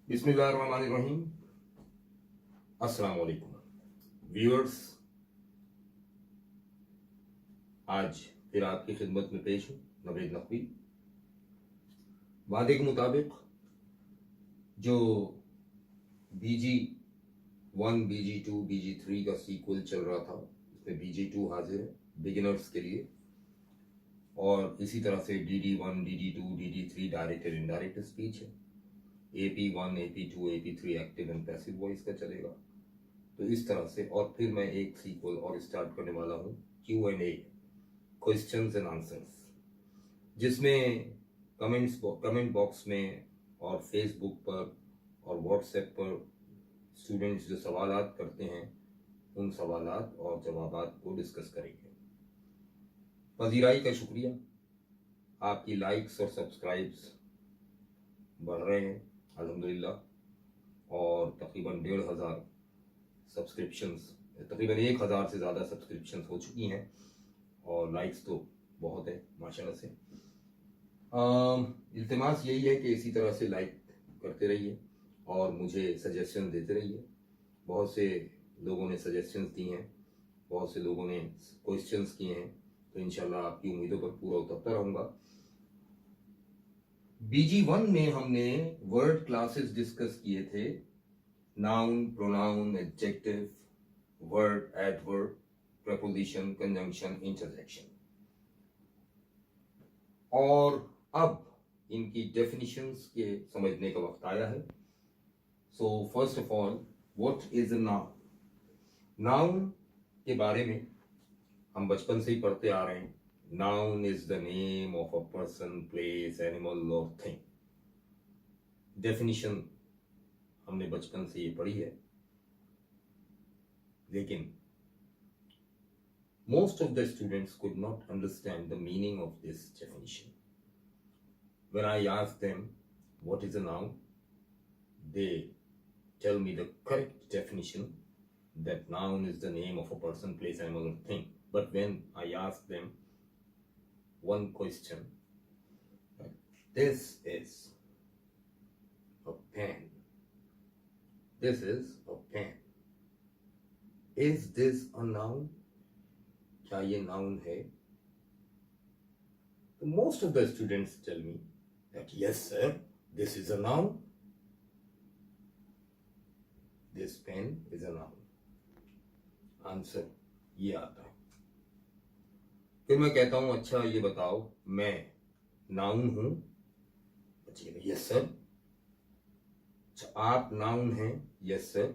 बिस्मिल्लाहिर्रहमानिर्रहीम। अस्सलाम वालेकुम व्यूअर्स, आज फिर आपकी खिदमत में पेश हूँ नवेद नकवी। वादे के मुताबिक जो BG1, BG2, BG3 का सीक्वल चल रहा था, उसमें BG2 हाजिर है बिगिनर्स के लिए, और इसी तरह से DD1, DD2, DD3 direct and indirect speech है। AP1, AP2, AP3 active and passive voice का चलेगा। तो इस तरह से, और फिर मैं एक सीक्वल और स्टार्ट करने वाला हूँ, Q&A, क्वेश्चंस एंड आंसर्स, जिसमें कमेंट बॉक्स में और फेसबुक पर और व्हाट्सएप पर स्टूडेंट्स जो सवालात करते हैं, उन सवालात और जवाबात को डिस्कस करेंगे। पजीराई का शुक्रिया, आपकी लाइक्स और सब्सक्राइब्स बढ़ रहे हैं अल्हम्दुलिल्लाह, और तकरीबन 1,500 सब्सक्रिप्शंस, तकरीबन 1,000 से ज़्यादा सब्सक्रिप्शंस हो चुकी हैं, और लाइक्स तो बहुत है माशाल्लाह से। इल्तिमास यही है कि इसी तरह से लाइक करते रहिए और मुझे सजेशन देते रहिए। बहुत से लोगों ने सजेशंस दी हैं, बहुत से लोगों ने क्वेश्चंस किए हैं, तो इंशाल्लाह आपकी उम्मीदों पर पूरा उतरता रहूँगा। BG1 में हमने वर्ड क्लासेस डिस्कस किए थे, noun, pronoun, adjective, word, adverb, preposition, conjunction, interjection, और अब इनकी डेफिनिशंस के समझने का वक्त आया है। So first of all, what is a noun? Noun के बारे में हम बचपन से ही पढ़ते आ रहे हैं। Noun is the name of a person, place, animal और थिंग। डेफिनिशन हमने बचपन से ये पढ़ी है, लेकिन most of the students could not understand the meaning of this definition. When I asked them what is a noun, they tell me the correct definition, that noun is the name of a person, place, animal or thing. But when I asked them one question, this is a pen. This is a pen. Is this a noun? क्या ये noun है? Most of the students tell me that yes sir, this is a noun. This pen is a noun. Answer ये आता है। फिर मैं कहता हूं अच्छा ये बताओ, मैं नाउन हूं? बच्चे यस सर। अच्छा आप नाउन हैं? Yes sir.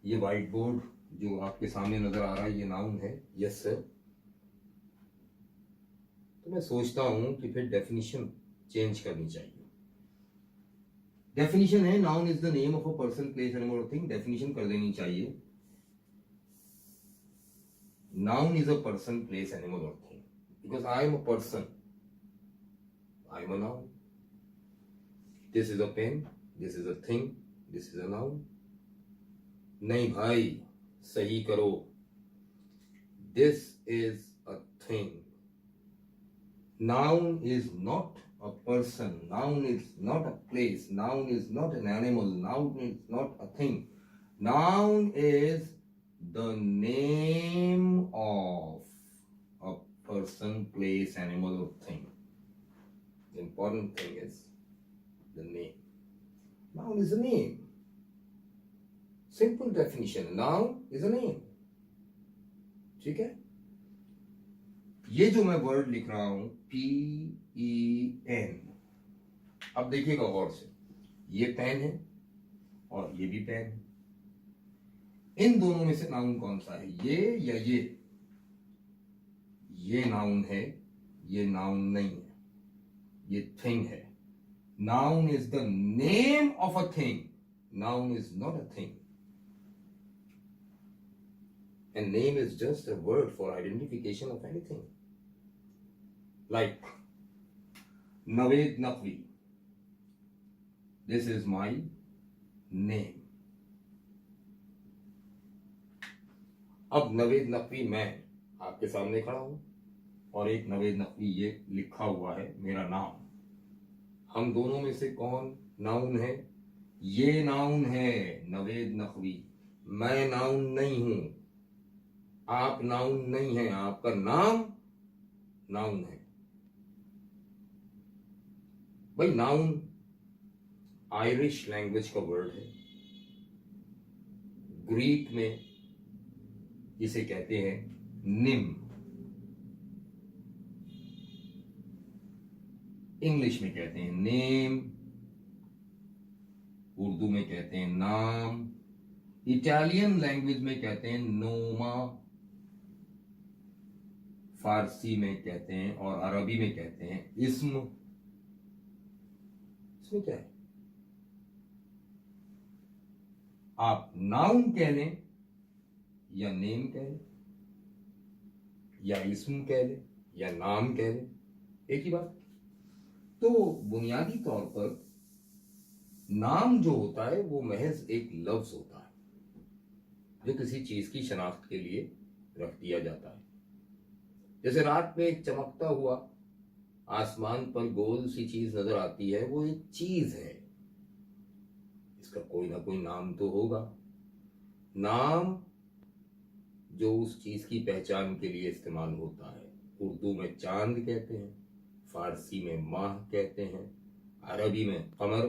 ये व्हाइट बोर्ड जो आपके सामने नजर आ रहा है, ये नाउन है? Yes sir. तो मैं सोचता हूं कि फिर डेफिनेशन चेंज करनी चाहिए। डेफिनेशन है noun is the name of a person, place, animal और थिंग। डेफिनेशन कर देनी चाहिए noun is a person, place, animal और thing, because I am a person, I am a noun. This is a pen, this is a thing, this is a noun. नहीं भाई, सही करो। This is a thing. Noun is not a person, noun is not a place, noun is not an animal, noun is not a thing. Noun is the name of a person, place, animal or thing. The important thing is the name. Noun is a name. Simple definition, noun is a name. ठीक है? ये जो मैं word लिख रहा हूं PEN, अब देखिएगा गौर से, ये पेन है और ये भी पेन है। इन दोनों में से नाउन कौन सा है, ये या ये? ये नाउन है, ये नाउन नहीं है, ये थिंग है। Noun is the name of a thing, noun is not a thing. And name is just a word for identification of anything. Like Naved Naqvi. This is my name. अब नवेद नकवी मैं आपके सामने खड़ा हूं, और एक नवेद नकवी ये लिखा हुआ है मेरा नाम। हम दोनों में से कौन नाउन है? ये नाउन है नवेद नकवी, मैं नाउन नहीं हूं, आप नाउन नहीं है, आपका नाम नाउन है। भाई नाउन आयरिश लैंग्वेज का वर्ड है, ग्रीक में इसे कहते हैं निम, इंग्लिश में कहते हैं नेम, उर्दू में कहते हैं नाम, इटालियन लैंग्वेज में कहते हैं नोमा, फारसी में कहते हैं और अरबी में कहते हैं इस्म। इसमें क्या है, आप नाउन कह लें या नेम कह लें या इस्म कह लें या नाम कह लें, एक ही बात। तो बुनियादी तौर पर नाम जो होता है वो महज एक लफ्ज होता है जो किसी चीज की शनाख्त के लिए रख दिया जाता है। जैसे रात में एक चमकता हुआ आसमान पर गोल सी चीज नजर आती है, वो एक चीज है, इसका कोई ना कोई नाम तो होगा। नाम जो उस चीज की पहचान के लिए इस्तेमाल होता है, उर्दू में चांद कहते हैं, फारसी में माह कहते हैं, अरबी में कमर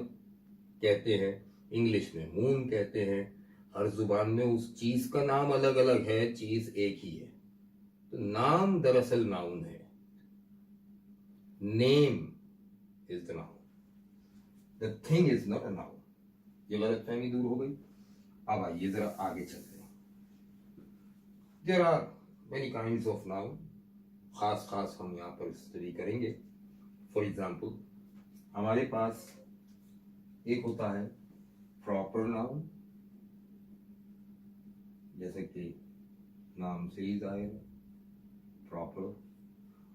कहते हैं, इंग्लिश में मून कहते हैं। हर जुबान में उस चीज का नाम अलग अलग है, चीज एक ही है। तो नाम दरअसल नाउन है, name is the noun, the thing is not a noun. ये गलतफहमी दूर हो गई। अब आइए जरा आगे चलते हैं। There are many kinds of noun, खास खास हम यहाँ पर स्टडी करेंगे। फॉर एग्जाम्पल हमारे पास एक होता है प्रॉपर नाउन, जैसे कि नाम से ही जाहिर है प्रॉपर,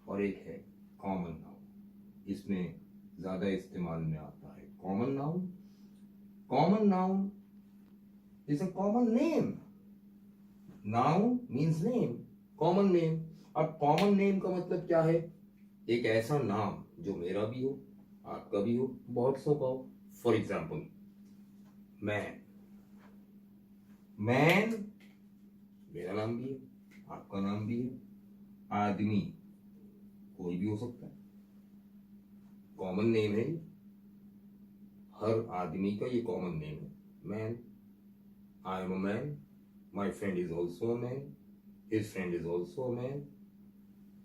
और एक है कॉमन नाउन, इसमें ज्यादा इस्तेमाल में आता है common noun. Common noun is a common name, noun means name, common name. अब कॉमन नेम का मतलब क्या है, एक ऐसा नाम जो मेरा भी हो, आपका भी हो, बहुत सौ का हो। फॉर एग्जाम्पल मैन, मैन मेरा नाम भी है, आपका नाम भी है। आदमी कोई भी हो सकता है, कॉमन नेम है, हर आदमी का ये कॉमन नेम है man. I am a man, my friend is also a man, his friend is also a man,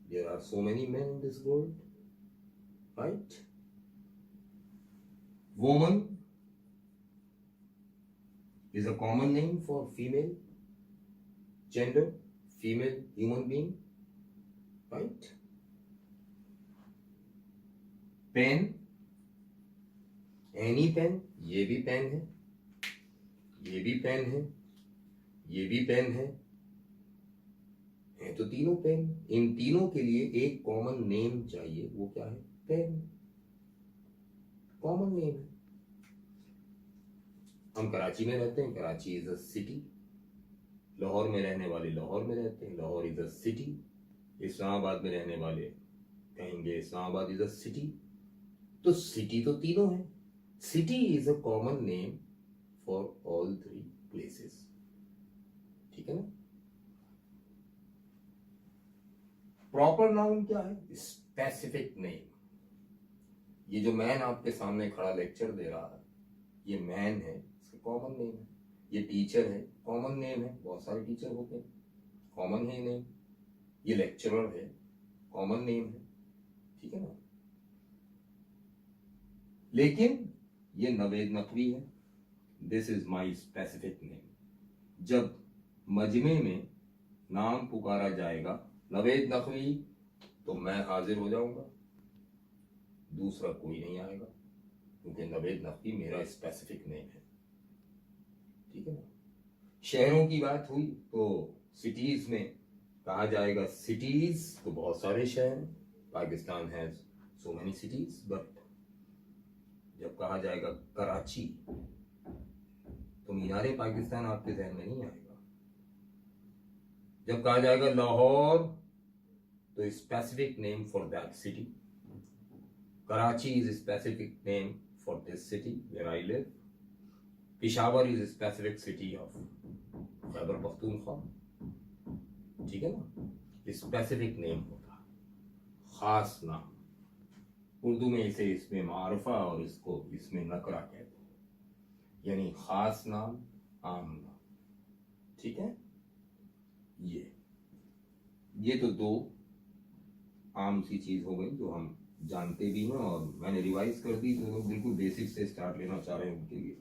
there are so many man in this world, right. Woman is a common name for female gender, female human being, right? Pen, any pen, ये भी pen है, ये भी pen है, ये भी pen है तो तीनों पेन। इन तीनों के लिए एक कॉमन नेम चाहिए, वो क्या है, पेन, कॉमन नेम है। हम कराची में रहते हैं, Karachi is a city. Lahore में रहने वाले लाहौर में रहते हैं, Lahore is a city. Islamabad में रहने वाले कहेंगे इस्लामाबाद इज अ सिटी। तो सिटी तो तीनों है, city is a common name for all three places, ठीक है ना। प्रॉपर नाउन क्या है, स्पेसिफिक नेम। ये जो मैन आपके सामने खड़ा लेक्चर दे रहा है, ये मैन है, कॉमन नेम है। ये टीचर है, कॉमन नेम है, बहुत सारे टीचर होते हैं, कॉमन है नेम। ये लेक्चरर है, कॉमन नेम है, ठीक है ना। लेकिन ये नवेद नकवी है, this is my specific name. जब मजमे में नाम पुकारा जाएगा नवेद नकवी, तो मैं हाजिर हो जाऊंगा, दूसरा कोई नहीं आएगा, क्योंकि नवेद नकवी मेरा स्पेसिफिक नेम है, ठीक है ना। शहरों की बात हुई तो सिटीज में कहा जाएगा सिटीज, तो बहुत सारे शहर, Pakistan has so many cities. But जब कहा जाएगा कराची, तो मीनारे पाकिस्तान आपके जहन में नहीं आएगा। जब कहा जाएगा लाहौर, तो specific name for that city. Karachi is specific name for this city where I live. Peshawar is specific city of Khyber Pakhtunkhwa, ठीक है ना, स्पेसिफिक नेम होता है, खास नाम। उर्दू में इसे इसमें मारफा और इसको इसमें नकरा कहते हैं, यानी खास नाम, आम नाम, ठीक है। ये तो दो आम सी चीज हो गई जो हम जानते भी हैं, और मैंने रिवाइज कर दी, जो लोग बिल्कुल बेसिक से स्टार्ट लेना चाह रहे हैं उनके लिए।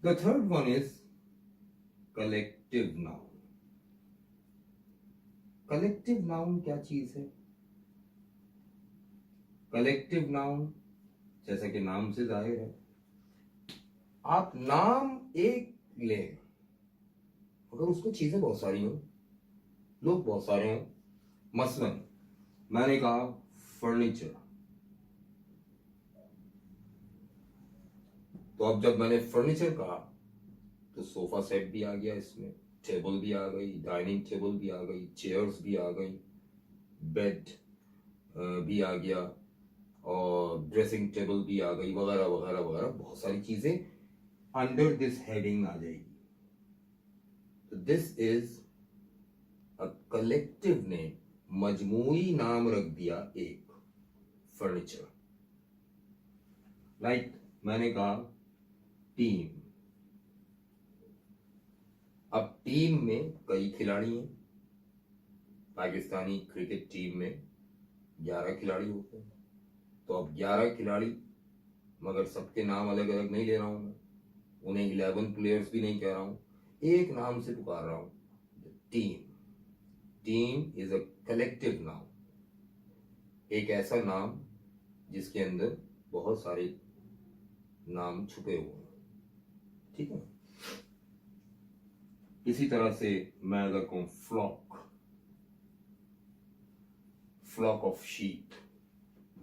The third one is collective noun. Collective noun क्या चीज है? कलेक्टिव नाउन जैसा कि नाम से जाहिर है, आप नाम एक लें, अगर उसमें चीजें बहुत सारी हो, लोग बहुत सारे हों, मसलन मैंने कहा फर्नीचर, तो अब जब मैंने फर्नीचर कहा तो सोफा सेट भी आ गया, इसमें टेबल भी आ गई, डाइनिंग टेबल भी आ गई, चेयर्स भी आ गई, बेड भी आ गया, और ड्रेसिंग टेबल भी आ गई, वगैरह वगैरह वगैरह, बहुत सारी चीजें अंडर दिस हेडिंग आ जाएगी। तो this is a collective name, मजमूई नाम रख दिया एक फर्नीचर। लाइक मैंने कहा टीम, अब टीम में कई खिलाड़ी हैं, पाकिस्तानी क्रिकेट टीम में 11 खिलाड़ी होते हैं, तो अब 11 खिलाड़ी, मगर सबके नाम अलग अलग नहीं ले रहा हूं मैं, उन्हें 11 प्लेयर्स भी नहीं कह रहा हूं, एक नाम से पुकार रहा हूं, team. Team is a collective noun, एक ऐसा नाम जिसके अंदर बहुत सारे नाम छुपे हुए हैं, ठीक है। इसी तरह से मैं अगर कहूं फ्लॉक, फ्लॉक ऑफ शीप,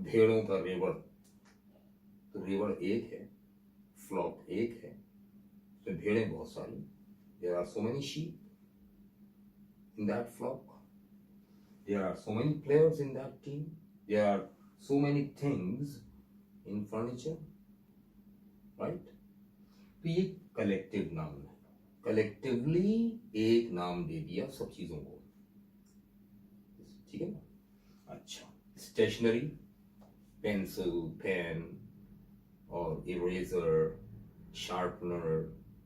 भेड़ों का रेवड़, तो रेवड़ एक है, फ्लॉक एक है, उसमें भेड़ें बहुत सारी, there are so many sheep in that flock, there are so many players in that team, there are so many things in furniture, right? तो ये कलेक्टिव नाउन है, कलेक्टिवली एक नाम दे दिया सब चीजों को, ठीक है ना। अच्छा, स्टेशनरी, पेंसिल, पेन और इरेजर, शार्पनर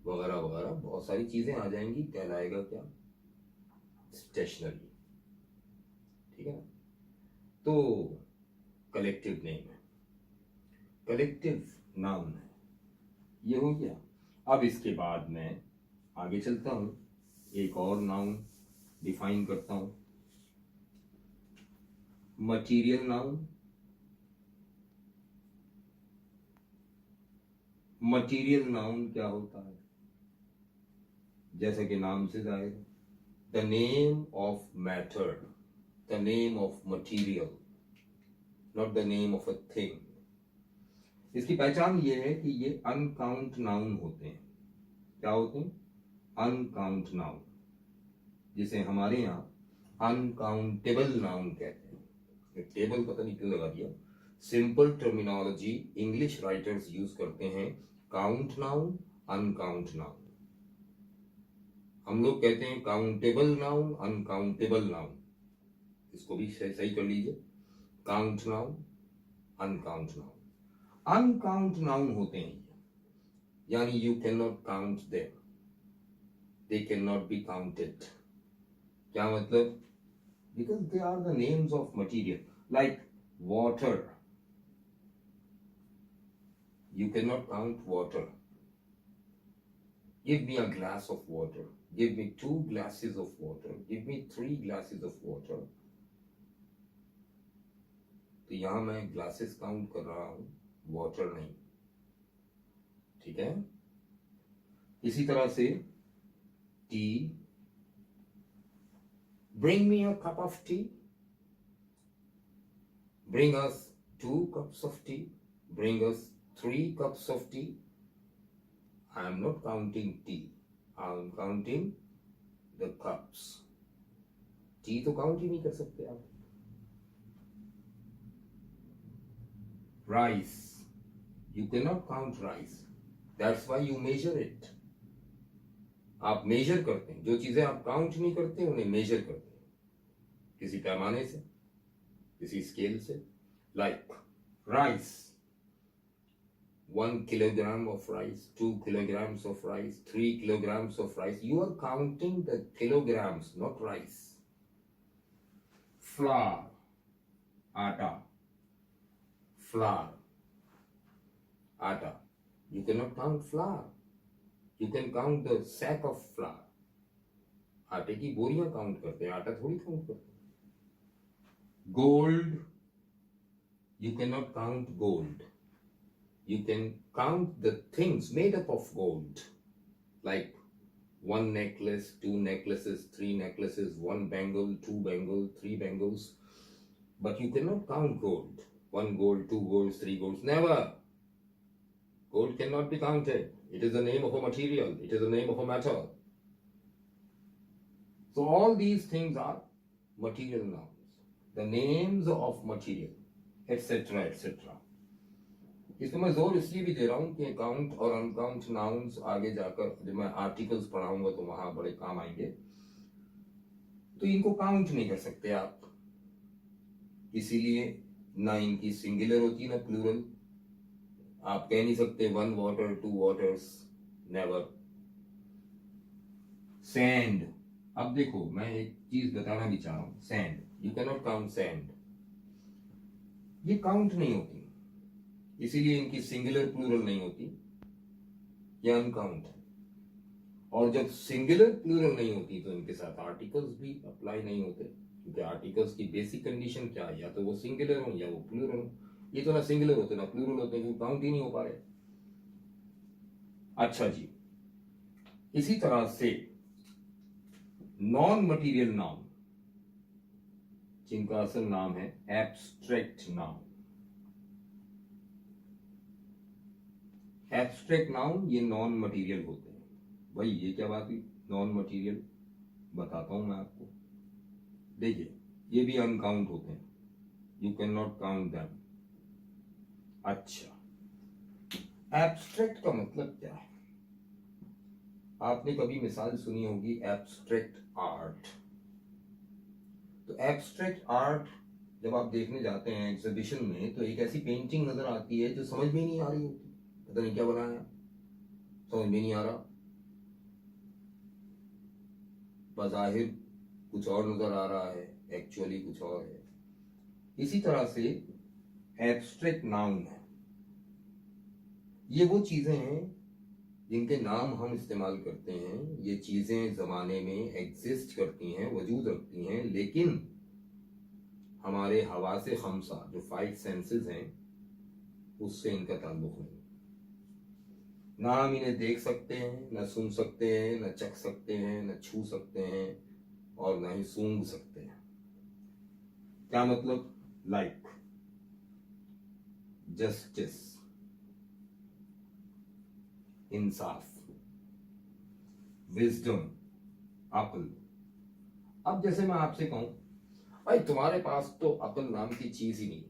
वगैरह वगैरह, बहुत सारी चीजें आ जाएंगी, कहलाएगा क्या? स्टेशनरी, ठीक है ना। तो कलेक्टिव नेम है, कलेक्टिव नाउन है, ये हो गया। अब इसके बाद मैं आगे चलता हूं, एक और नाउन डिफाइन करता हूं, मटीरियल नाउन। मटीरियल नाउन क्या होता है? जैसा कि नाम से जाहिर है, the name of matter, the name of material, not the name of a thing. इसकी पहचान ये है कि ये अनकाउंट नाउन होते हैं। क्या होते हैं? अनकाउंट नाउन, जिसे हमारे यहाँ अनकाउंटेबल नाउन कहते हैं। टेबल पता नहीं क्यों लगा दिया, simple terminology English writers use करते हैं, काउंट नाउन, अनकाउंट नाउन। हम लोग कहते हैं काउंटेबल नाउन, अनकाउंटेबल नाउन, इसको भी सही कर लीजिए, count noun, uncount noun. Uncount noun होते हैं, यानी you can not count them, they can not be counted. क्या मतलब? Because they are the names of material, like water, you cannot count water. Give me a glass of water, give me 2 glasses of water, give me 3 glasses of water. तो यहां मैं glasses count कर रहा हूं, water नहीं, ठीक है। इसी तरह से T, bring me a cup of tea, bring us 2 cups of tea, bring us 3 cups of tea. I am not counting tea, I am counting the cups. T तो काउंट ही नहीं कर सकते आप। Rice, you cannot count rice, that's why you measure it. आप major करते हैं, जो चीजें आप काउंट नहीं करते उन्हें मेजर करते हैं, किसी पैमाने से, किसी स्केल से। Like rice, 1 kilogram of rice, 2 kilograms of rice, 3 kilograms of rice. You are counting the kilograms, not rice. Flour, atta, flour, atta. You cannot count flour. You can count the sack of flour. आटे की बोरियां count करते हैं, आटा थोड़ी count करते हैं। Gold, you cannot count gold. You can count the things made up of gold, like 1 necklace, 2 necklaces, 3 necklaces, 1 bangle, 2 bangle, 3 bangles, but you cannot count gold. 1 gold, 2 golds, 3 golds, never. Gold cannot be counted. It is the name of a material. It is the name of a matter. So all these things are material nouns, the names of material, etc., etc. इसको मैं जोर इसलिए भी दे रहा हूं कि count और uncount nouns आगे जाकर जब मैं आर्टिकल्स पढ़ाऊंगा तो वहां बड़े काम आएंगे। तो इनको काउंट नहीं कर सकते आप, इसीलिए ना इनकी सिंगुलर होती ना प्लूरल। आप कह नहीं सकते 1 water, 2 waters, नेवर। सैंड, अब देखो मैं एक चीज बताना भी चाह रहा हूं, sand, you can not count sand, ये काउंट नहीं होती, इसीलिए इनकी सिंगुलर प्लूरल नहीं होती, या अनकाउंट है। और जब सिंगुलर प्लूरल नहीं होती तो इनके साथ आर्टिकल्स भी अप्लाई नहीं होते, क्योंकि आर्टिकल्स की बेसिक कंडीशन क्या है, या तो वो सिंगुलर हो या वो प्लूरल हो। ये तो ना सिंगुलर होते ना प्लूरल होते, क्योंकि काउंट ही नहीं हो पा रहे। अच्छा जी, इसी तरह से नॉन मटीरियल नाउन, जिनका असल नाम है एब्स्ट्रैक्ट नाउन। एब्स्ट्रैक्ट नाउन ये नॉन मटीरियल होते हैं। भाई ये क्या बात हुई, नॉन मटीरियल? बताता हूं मैं आपको। देखिए ये भी अनकाउंट होते हैं, you can not count them. अच्छा, एब्स्ट्रैक्ट का मतलब क्या है? आपने कभी मिसाल सुनी होगी एब्स्ट्रैक्ट आर्ट। तो एब्स्ट्रैक्ट आर्ट जब आप देखने जाते हैं एग्जीबिशन में, तो एक ऐसी पेंटिंग नजर आती है जो समझ में नहीं आ रही होती, पता नहीं क्या बनाया, समझ में नहीं आ रहा, बज़ाहिर कुछ और नजर आ रहा है, एक्चुअली कुछ और है। इसी तरह से एब्स्ट्रैक्ट नाउन है, ये वो चीजें हैं जिनके नाम हम इस्तेमाल करते हैं। ये चीजें जमाने में एग्जिस्ट करती हैं, वजूद रखती हैं, लेकिन हमारे हवासे खमसा जो 5 सेंसेस हैं उससे इनका ताल्लुक नहीं। ना हम इन्हें देख सकते हैं, ना सुन सकते हैं, ना चख सकते हैं, ना छू सकते हैं, और ना ही सूंघ सकते हैं। क्या मतलब? लाइक जस्टिस, इंसाफ, विजडम, अक्ल। अब जैसे मैं आपसे कहूं भाई तुम्हारे पास तो अक्ल नाम की चीज ही नहीं।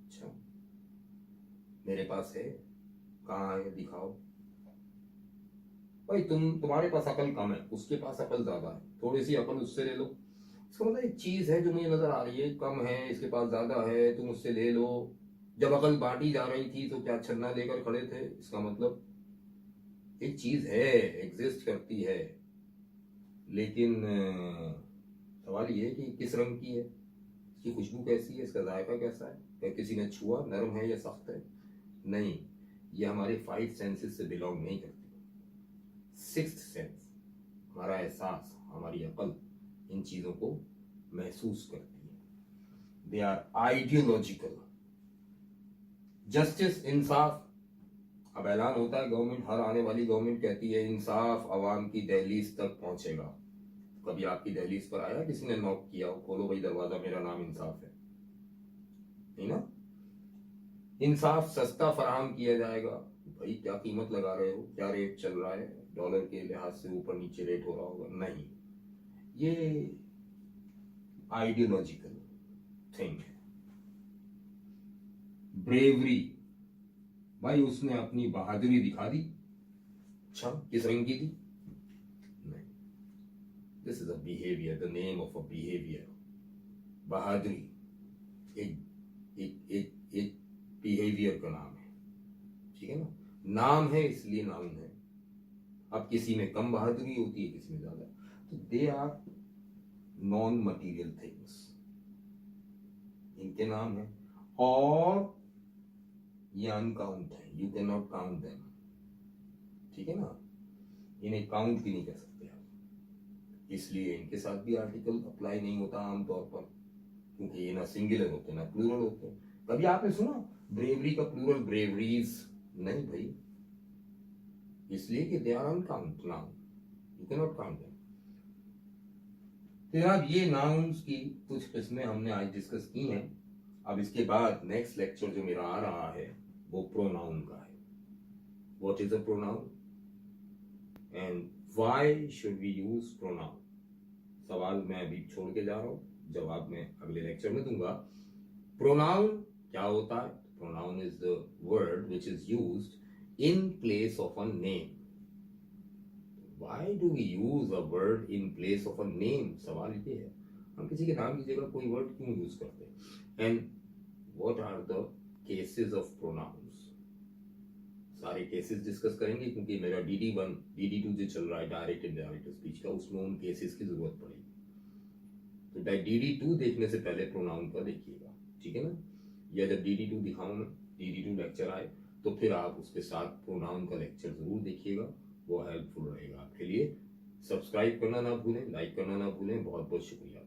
अच्छा, मेरे पास है, कहाँ है, दिखाओ। भाई तुम्हारे पास अकल कम है, उसके पास अकल ज्यादा है, थोड़ी सी अकल उससे ले लो। इसका मतलब एक चीज है जो मुझे नजर आ रही है, कम है, इसके पास ज्यादा है, तुम उससे ले लो। जब अकल बांटी जा रही थी तो क्या छन्ना लेकर खड़े थे? इसका मतलब एक चीज है, एग्जिस्ट करती है, लेकिन सवाल ये है कि किस रंग की है, इसकी खुशबू कैसी है, इसका जायका कैसा है, क्या किसी ने छुआ, नरम है या सख्त है? नहीं, ये हमारे 5 सेंसेस से बिलोंग नहीं करती। 6th सेंस, हमारा एहसास, हमारी अकल इन चीजों को महसूस करती है। They are ideological. जस्टिस, इंसाफ। अब ऐलान होता है गवर्नमेंट, हर आने वाली गवर्नमेंट कहती है इंसाफ अवाम की दहलीज तक पहुंचेगा। कभी आपकी दहलीज पर आया, किसी ने नॉक किया, खोलो भाई दरवाजा, मेरा नाम इंसाफ है? नहीं ना। इंसाफ सस्ता फराहम किया जाएगा। भाई क्या कीमत लगा रहे हो, क्या रेट चल रहा है, डॉलर के लिहाज से ऊपर नीचे रेट हो रहा होगा? नहीं, ये आइडियोलॉजिकल थिंग है। ब्रेवरी, भाई उसने अपनी बहादुरी दिखा दी। अच्छा, किस रंग की थी? नहीं, this is a behaviour, the name of a behaviour. बहादुरी एक एक एक एक बिहेवियर का नाम है, ठीक है ना। नाम है इसलिए नाउन है। अब किसी में कम बहादुरी होती है, किसी में ज्यादा, तो they are non material things, इनके नाम है। और ये अनकाउंट है, you can not count them, ठीक है ना। इन्हें काउंट भी नहीं कर सकते आप, इसलिए इनके साथ भी आर्टिकल अप्लाई नहीं होता आमतौर पर, क्योंकि ये ना सिंगुलर होते ना प्लूरल होते। कभी आपने सुना ब्रेवरी का प्लूरल ब्रेवरीज? नहीं भाई, इसलिए कि they are uncount noun, you can not count them. तो अब ये नाउन्स की कुछ किस्में हमने आज डिस्कस की हैं। अब इसके बाद नेक्स्ट लेक्चर जो मेरा आ रहा है वो प्रोनाउन का है। What is a pronoun and why should we use pronoun? सवाल मैं अभी छोड़ के जा रहा हूं, जवाब मैं अगले लेक्चर में दूंगा। प्रोनाउन क्या होता है? Pronoun is the word which is used in place of a name. Why do we use a word in place of a name? सवाल ये है, हम किसी के नाम की जगह कोई वर्ड क्यों यूज करते हैं? And what are the cases of pronouns? सारे केसेस डिस्कस करेंगे, क्योंकि मेरा DD1 DD2 जो चल रहा है डायरेक्ट इनडायरेक्ट स्पीच का, उसमें उन केसेस की जरूरत पड़ेगी। तो DD2 देखने से पहले प्रोनाउन का देखिएगा, ठीक है ना। या जब DD2 दिखाऊं मैं, DD2 लेक्चर आए, तो फिर आप उसके साथ प्रोनाउन का लेक्चर जरूर देखिएगा, वो हेल्पफुल रहेगा आपके लिए। सब्सक्राइब करना ना भूलें, लाइक करना ना भूलें। बहुत बहुत शुक्रिया।